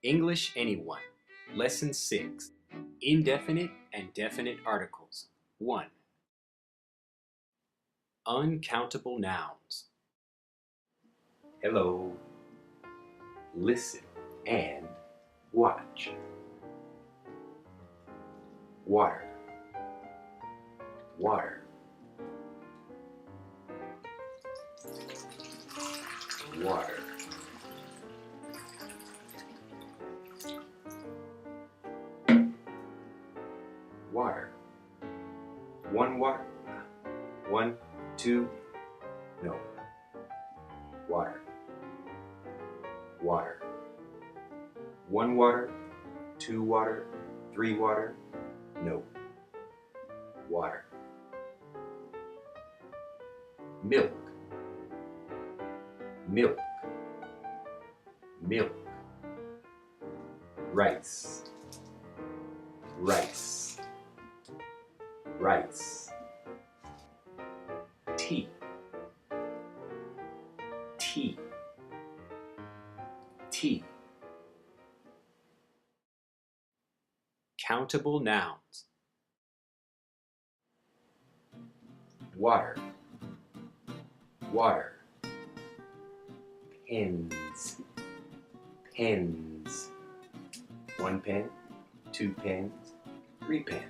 English Anyone, Lesson 6, Indefinite and Definite Articles. 1. Uncountable Nouns. Hello. Listen and watch. Water. Water. Water. Water. One water. 1, 2. No. Water. Water. 1 water. 2 water. 3 water. No. Water. Milk. Milk. Milk. Rice. Rice. Rice. Tea. Tea. Tea. Countable Nouns. Water. Water. Pens. Pens. 1 pen, 2 pens, 3 pens.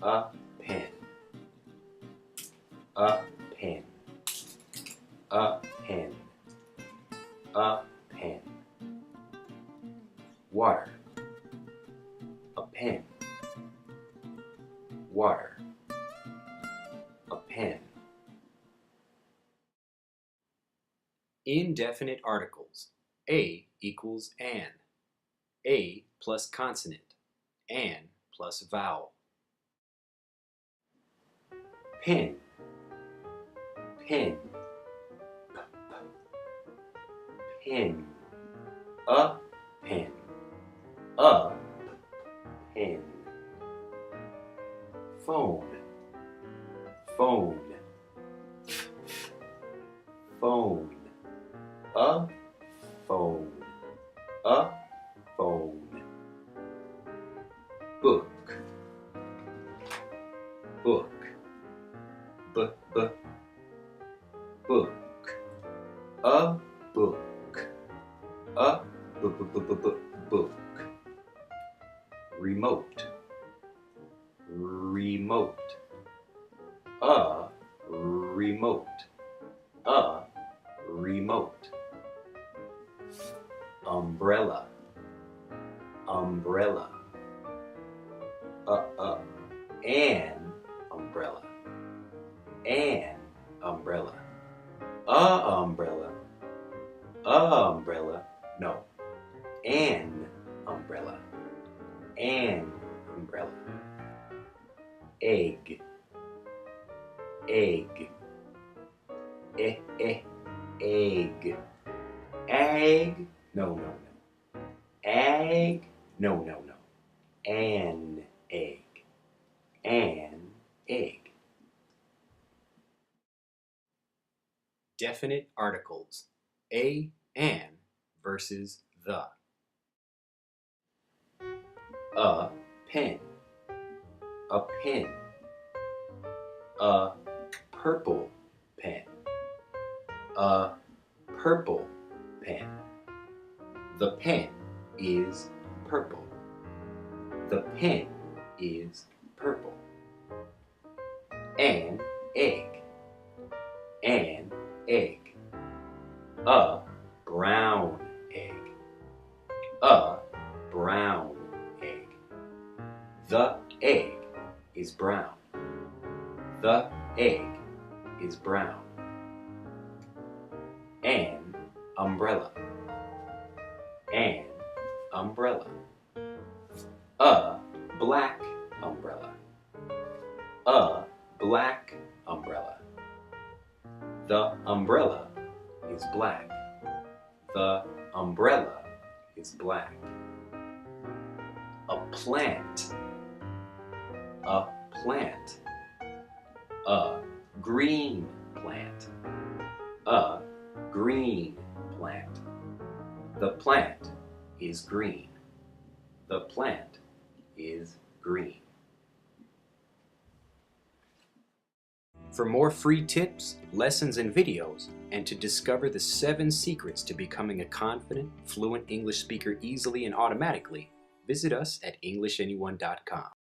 A pen. A pen. A pen. A pen. Water. A pen. Water. A pen. Indefinite articles. A equals an. A plus consonant. An plus vowel. Pen. Pen. Pen. A pen. A pen. Phone. Phone. Phone. A phone. A phone. Book. Book. Book. A book. A book. Remote. Remote. A remote. A remote. Umbrella. Umbrella. An umbrella. An umbrella. A umbrella. A umbrella. No. An umbrella. An umbrella. Egg. Egg. Egg. Egg. No. Egg. No. An egg. An egg. Definite articles. An versus the. A pen. A pen. A purple pen. A purple pen. The pen is purple. The pen is purple. An egg. An egg. A brown egg. A brown egg. The egg is brown. The egg is brown. An umbrella. An umbrella. A black umbrella. A black umbrella. The umbrella is black. The umbrella is black. A plant. A plant. A green plant. A green plant. The plant is green. The plant is green. For more free tips, lessons, and videos, and to discover the 7 secrets to becoming a confident, fluent English speaker easily and automatically, visit us at EnglishAnyone.com.